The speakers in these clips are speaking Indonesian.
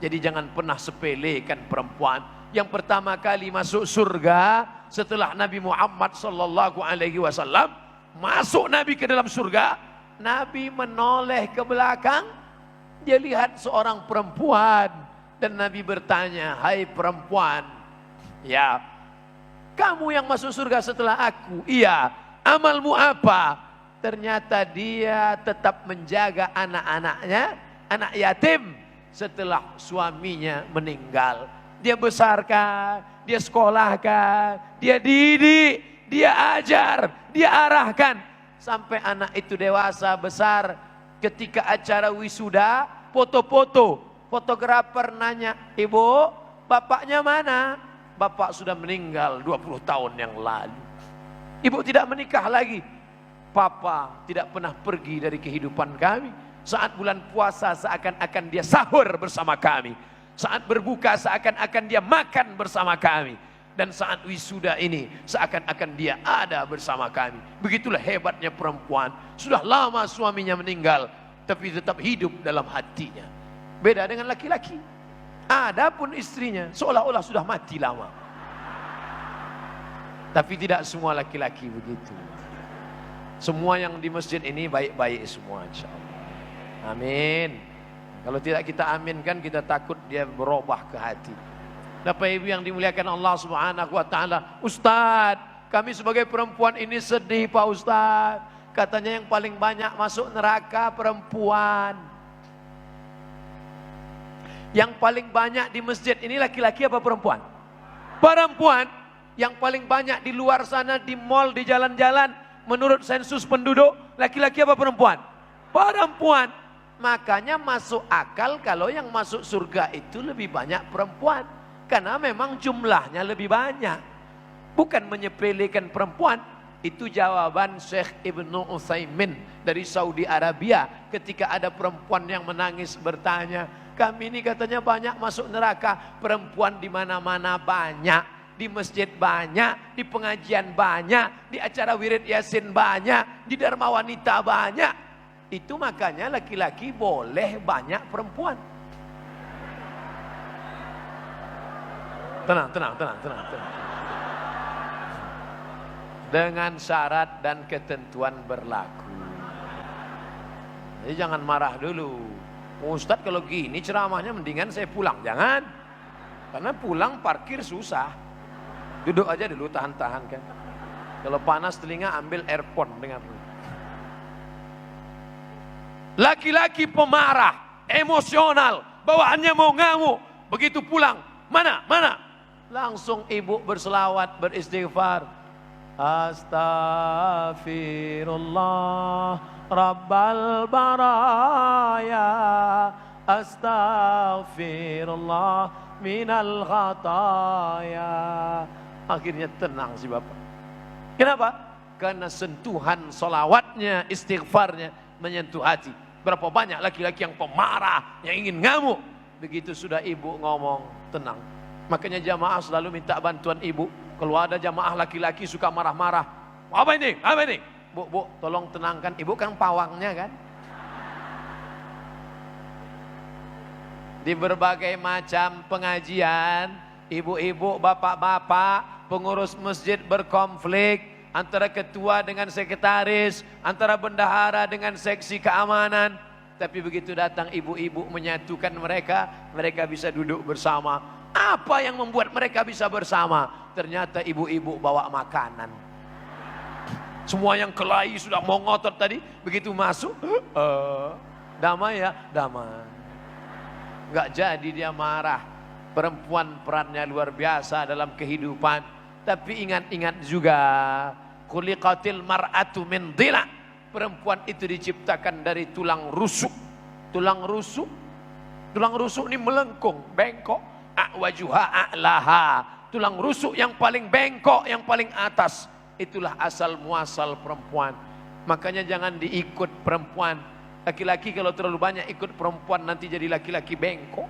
Jadi jangan pernah sepelekan perempuan. Yang pertama kali masuk surga setelah Nabi Muhammad sallallahu alaihi wasallam, masuk Nabi ke dalam surga, Nabi menoleh ke belakang, dia lihat seorang perempuan dan Nabi bertanya, "Hai perempuan, ya, kamu yang masuk surga setelah aku?" "Iya." "Amalmu apa?" Ternyata dia tetap menjaga anak-anaknya, anak yatim setelah suaminya meninggal. Dia besarkan, dia sekolahkan, dia didik, dia ajar, dia arahkan. Sampai anak itu dewasa, besar. Ketika acara wisuda, foto-foto. Fotografer nanya, "Ibu, bapaknya mana?" "Bapak sudah meninggal 20 tahun yang lalu." "Ibu tidak menikah lagi?" "Papa tidak pernah pergi dari kehidupan kami. Saat bulan puasa seakan-akan dia sahur bersama kami. Saat berbuka seakan-akan dia makan bersama kami. Dan saat wisuda ini seakan-akan dia ada bersama kami." Begitulah hebatnya perempuan. Sudah lama suaminya meninggal, tapi tetap hidup dalam hatinya. Beda dengan laki-laki. Adapun istrinya seolah-olah sudah mati lama. Tapi tidak semua laki-laki begitu. Semua yang di masjid ini baik-baik semua, insyaallah. Amin. Kalau tidak kita aminkan, kita takut dia berubah ke hati. Bapak Ibu yang dimuliakan Allah Subhanahu wa taala, "Ustaz, kami sebagai perempuan ini sedih Pak Ustaz. Katanya yang paling banyak masuk neraka perempuan. Yang paling banyak di masjid ini laki-laki apa perempuan?" Perempuan. Yang paling banyak di luar sana, di mall, di jalan-jalan, menurut sensus penduduk, laki-laki apa perempuan? Perempuan. Makanya masuk akal kalau yang masuk surga itu lebih banyak perempuan. Karena memang jumlahnya lebih banyak. Bukan menyepelekan perempuan. Itu jawaban Syekh Ibnu Utsaimin dari Saudi Arabia. Ketika ada perempuan yang menangis bertanya, "Kami ini katanya banyak masuk neraka." Perempuan di mana-mana banyak. Di masjid banyak, di pengajian banyak, di acara wirid yasin banyak, di dharma wanita banyak. Itu makanya laki-laki boleh banyak perempuan. Tenang. Dengan syarat dan ketentuan berlaku. Jadi jangan marah dulu. "Ustadz kalau gini ceramahnya mendingan saya pulang." Jangan. Karena pulang parkir susah. Duduk aja dulu, tahan-tahan kan. Kalau panas telinga ambil earphone dengar dulu. Laki-laki pemarah, emosional, bawaannya mau ngamuk. Begitu pulang, mana? Langsung ibu berselawat, beristighfar. "Astaghfirullah Rabbal baraya, astaghfirullah minal khataya." Akhirnya tenang si bapak. Kenapa? Karena sentuhan solawatnya, istighfarnya menyentuh hati. Berapa banyak laki-laki yang pemarah, yang ingin ngamuk. Begitu sudah ibu ngomong, tenang. Makanya jamaah selalu minta bantuan ibu. Kalau ada jamaah laki-laki suka marah-marah, Apa ini? Bu, tolong tenangkan. Ibu kan pawangnya kan. Di berbagai macam pengajian, ibu-ibu, bapak-bapak, pengurus masjid berkonflik antara ketua dengan sekretaris, antara bendahara dengan seksi keamanan. Tapi begitu datang ibu-ibu menyatukan mereka, mereka bisa duduk bersama. Apa yang membuat mereka bisa bersama? Ternyata ibu-ibu bawa makanan. Semua yang kelahi sudah mau ngotot tadi, begitu masuk, damai ya, damai. Enggak jadi dia marah. Perempuan perannya luar biasa dalam kehidupan. Tapi ingat-ingat juga, khuliqatil mar'atu min dhila. Perempuan itu diciptakan dari tulang rusuk. Tulang rusuk ini melengkung, bengkok. A'wajuha a'laha. Tulang rusuk yang paling bengkok, yang paling atas. Itulah asal muasal perempuan. Makanya jangan diikut perempuan. Laki-laki kalau terlalu banyak ikut perempuan nanti jadi laki-laki bengkok.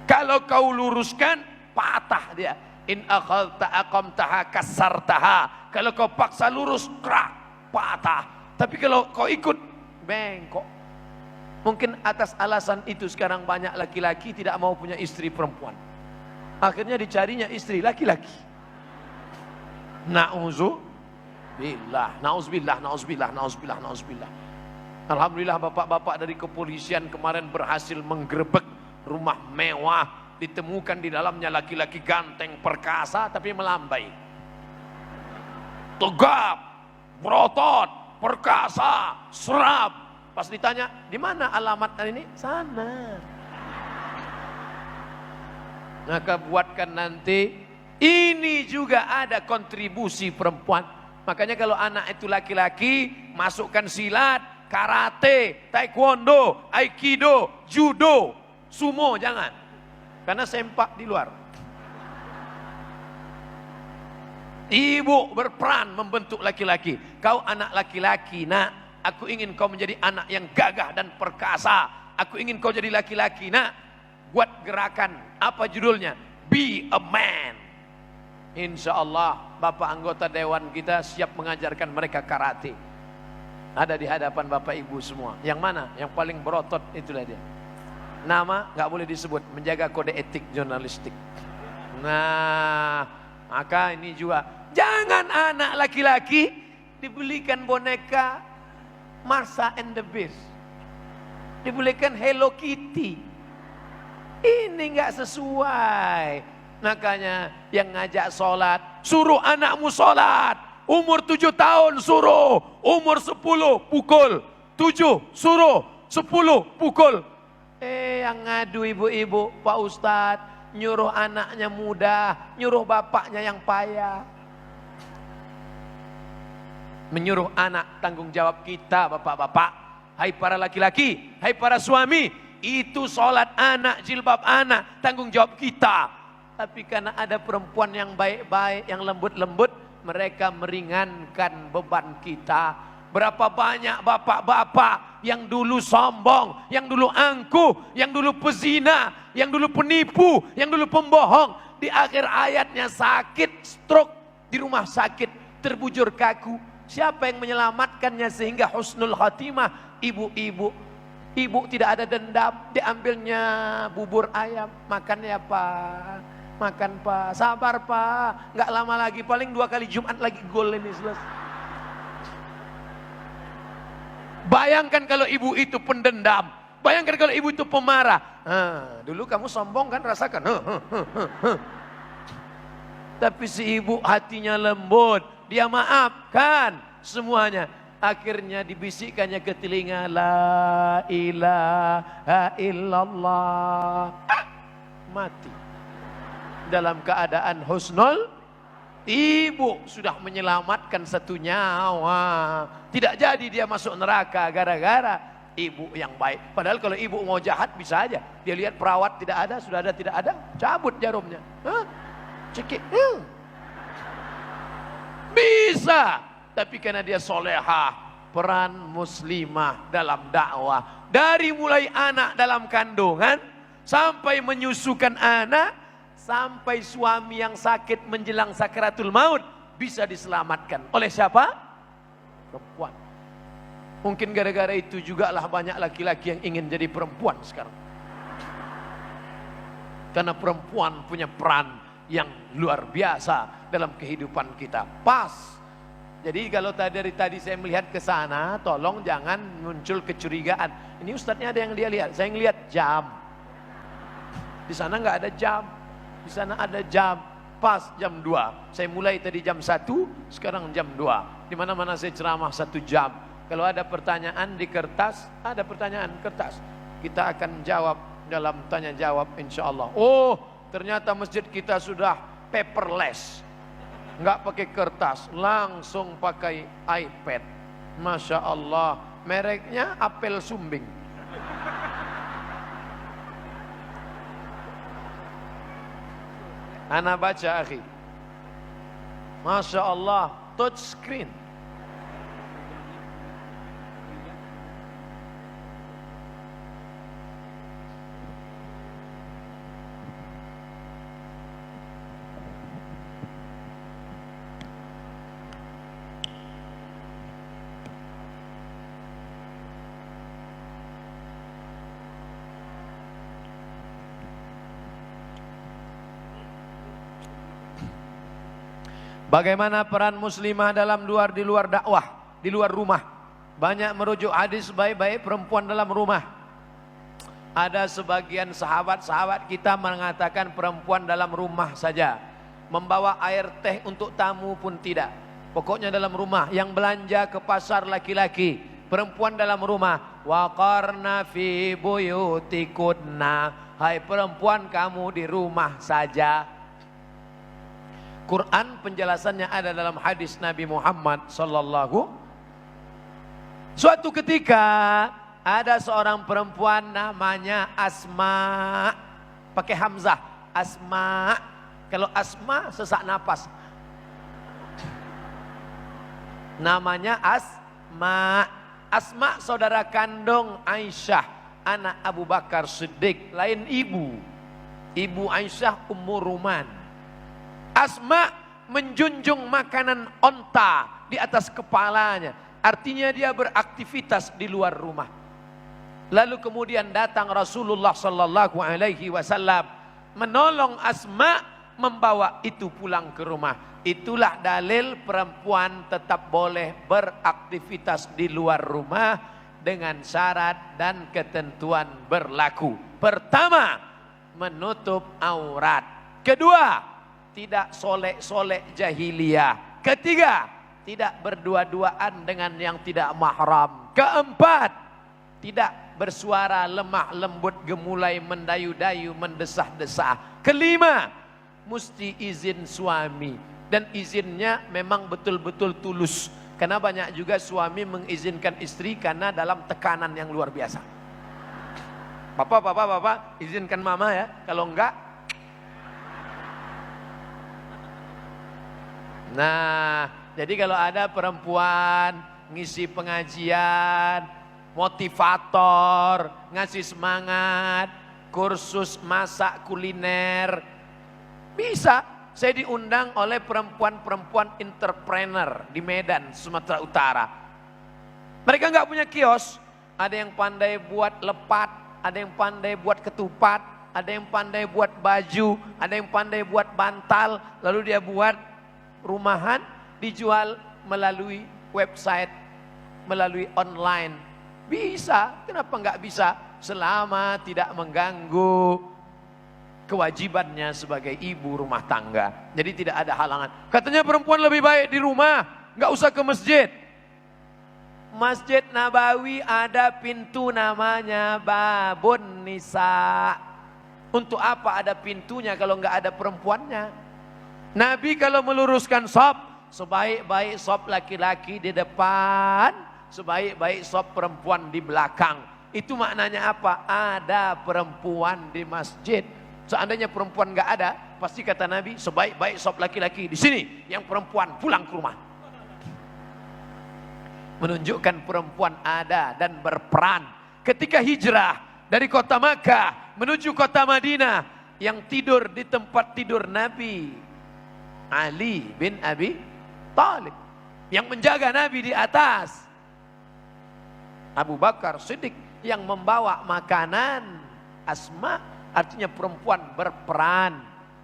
Kalau kau luruskan, patah dia. In akhadta aqamtaha kasartaha. Kalau kau paksa lurus, krak, patah. Tapi kalau kau ikut, bengkok. Mungkin atas alasan itu sekarang banyak laki-laki tidak mau punya istri perempuan. Akhirnya dicarinya istri laki-laki. Na'udzubillah, na'udzubillah, na'udzubillah, na'udzubillah, na'udzubillah. Alhamdulillah bapak-bapak dari kepolisian kemarin berhasil menggerebek rumah mewah. Ditemukan di dalamnya laki-laki ganteng perkasa tapi melambai. Tegap, berotot, perkasa, serap. Pas ditanya, di mana alamat ini? Sana. Maka buatkan nanti, ini juga ada kontribusi perempuan. Makanya kalau anak itu laki-laki, masukkan silat, karate, taekwondo, aikido, judo, sumo, jangan. Karena sempak di luar. Ibu berperan membentuk laki-laki. Kau anak laki-laki, nak. Aku ingin kau menjadi anak yang gagah dan perkasa. Aku ingin kau jadi laki-laki, nak. Buat gerakan, apa judulnya? Be a man. Insya Allah, Bapak anggota Dewan kita siap mengajarkan mereka karate. Ada di hadapan Bapak Ibu semua. Yang mana? Yang paling berotot, itulah dia. Nama nggak boleh disebut, menjaga kode etik jurnalistik. Nah, maka ini juga. Jangan anak laki-laki dibelikan boneka Marsha and the Beast, dibelikan Hello Kitty. Ini nggak sesuai. Makanya yang ngajak sholat, suruh anakmu sholat. Umur 7 tahun suruh, umur 10 pukul, 7 suruh, 10 pukul. Yang ngadu ibu-ibu, Pak Ustadz nyuruh anaknya muda, nyuruh bapaknya yang payah. Menyuruh anak, tanggung jawab kita bapak-bapak. Hai para laki-laki, hai para suami, itu sholat anak, jilbab anak, tanggung jawab kita. Tapi karena ada perempuan yang baik-baik, yang lembut-lembut, mereka meringankan beban kita. Berapa banyak bapak-bapak yang dulu sombong, yang dulu angkuh, yang dulu pezina, yang dulu penipu, yang dulu pembohong. Di akhir ayatnya sakit, stroke, di rumah sakit, terbujur kaku. Siapa yang menyelamatkannya sehingga husnul khatimah? Ibu-ibu. Ibu tidak ada dendam, diambilnya bubur ayam. Makan ya Pak, makan Pak, sabar Pak. Nggak lama lagi, paling 2 kali Jumat lagi gol ini selesai. Bayangkan kalau ibu itu pendendam. Bayangkan kalau ibu itu pemarah. Dulu kamu sombong kan, rasakan. Tapi si ibu hatinya lembut. Dia maafkan semuanya. Akhirnya dibisikkannya ke telinga, la ilaha illallah. Mati. Dalam keadaan husnul, ibu sudah menyelamatkan 1 nyawa. Tidak jadi dia masuk neraka gara-gara ibu yang baik. Padahal kalau ibu mau jahat bisa aja. Dia lihat perawat tidak ada, sudah ada tidak ada, cabut jarumnya. Cekik. Bisa, tapi karena dia solehah, peran muslimah dalam dakwah. Dari mulai anak dalam kandungan, sampai menyusukan anak, sampai suami yang sakit menjelang sakaratul maut, bisa diselamatkan. Oleh siapa? Perempuan. Mungkin gara-gara itu juga lah banyak laki-laki yang ingin jadi perempuan sekarang. Karena perempuan punya peran yang luar biasa dalam kehidupan kita. Pas. Jadi kalau dari tadi saya melihat ke sana, tolong jangan muncul kecurigaan. Ini ustadznya ada yang dia lihat. Saya ngelihat jam. Di sana nggak ada jam. Di sana ada jam. Pas jam 2. Saya mulai tadi jam 1, sekarang jam 2. Di mana-mana saya ceramah 1 jam. Kalau ada pertanyaan di kertas, ada pertanyaan kertas. Kita akan jawab dalam tanya jawab insya Allah. Oh, ternyata masjid kita sudah paperless. Enggak pakai kertas, langsung pakai iPad. Masya Allah, mereknya apel sumbing. Ana baca akhi. Masya Allah, touch screen. Bagaimana peran muslimah di luar dakwah, di luar rumah? Banyak merujuk hadis baik-baik perempuan dalam rumah. Ada sebagian sahabat-sahabat kita mengatakan perempuan dalam rumah saja. Membawa air teh untuk tamu pun tidak. Pokoknya dalam rumah. Yang belanja ke pasar laki-laki, perempuan dalam rumah. Waqarna fi buyutikunna. Hai perempuan, kamu di rumah saja. Quran penjelasannya ada dalam hadis Nabi Muhammad sallallahu. Suatu ketika ada seorang perempuan namanya Asma, pakai hamzah, Asma. Kalau Asma sesak napas. Namanya Asma. Asma saudara kandung Aisyah, anak Abu Bakar Siddiq, lain ibu. Ibu Aisyah Ummu Ruman. Asma menjunjung makanan onta di atas kepalanya. Artinya dia beraktivitas di luar rumah. Lalu kemudian datang Rasulullah sallallahu alaihi wasallam menolong Asma membawa itu pulang ke rumah. Itulah dalil perempuan tetap boleh beraktivitas di luar rumah dengan syarat dan ketentuan berlaku. Pertama, menutup aurat. Kedua, tidak solek-solek jahiliyah. Ketiga, tidak berdua-duaan dengan yang tidak mahram. Keempat, tidak bersuara lemah lembut, gemulai, mendayu-dayu, mendesah-desah. Kelima, mesti izin suami. Dan izinnya memang betul-betul tulus. Karena banyak juga suami mengizinkan istri karena dalam tekanan yang luar biasa. Bapak, izinkan mama ya. Kalau enggak. Nah, jadi kalau ada perempuan ngisi pengajian, motivator, ngasih semangat, kursus masak kuliner, bisa. Saya diundang oleh perempuan-perempuan entrepreneur di Medan, Sumatera Utara. Mereka nggak punya kios, ada yang pandai buat lepat, ada yang pandai buat ketupat, ada yang pandai buat baju, ada yang pandai buat bantal, lalu dia buat rumahan, dijual melalui website, melalui online. Bisa, kenapa nggak bisa? Selama tidak mengganggu kewajibannya sebagai ibu rumah tangga. Jadi tidak ada halangan. Katanya perempuan lebih baik di rumah, nggak usah ke masjid. Masjid Nabawi ada pintu namanya Babun Nisa. Untuk apa ada pintunya kalau nggak ada perempuannya? Nabi kalau meluruskan shaf, sebaik-baik shaf laki-laki di depan, sebaik-baik shaf perempuan di belakang. Itu maknanya apa? Ada perempuan di masjid. Seandainya perempuan nggak ada, pasti kata Nabi, sebaik-baik shaf laki-laki di sini, yang perempuan pulang ke rumah. Menunjukkan perempuan ada dan berperan. Ketika hijrah dari kota Makkah menuju kota Madinah, yang tidur di tempat tidur Nabi Ali bin Abi Thalib, yang menjaga Nabi di atas Abu Bakar Siddiq, yang membawa makanan Asma. Artinya perempuan berperan.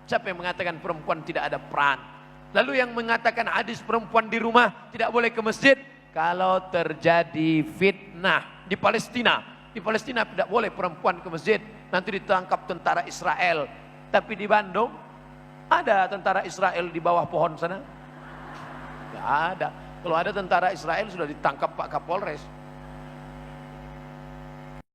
Siapa yang mengatakan perempuan tidak ada peran? Lalu yang mengatakan hadis perempuan di rumah tidak boleh ke masjid, kalau terjadi fitnah di Palestina. Di Palestina tidak boleh perempuan ke masjid, nanti ditangkap tentara Israel. Tapi di Bandung ada tentara Israel di bawah pohon sana? Tidak ada. Kalau ada tentara Israel sudah ditangkap Pak Kapolres.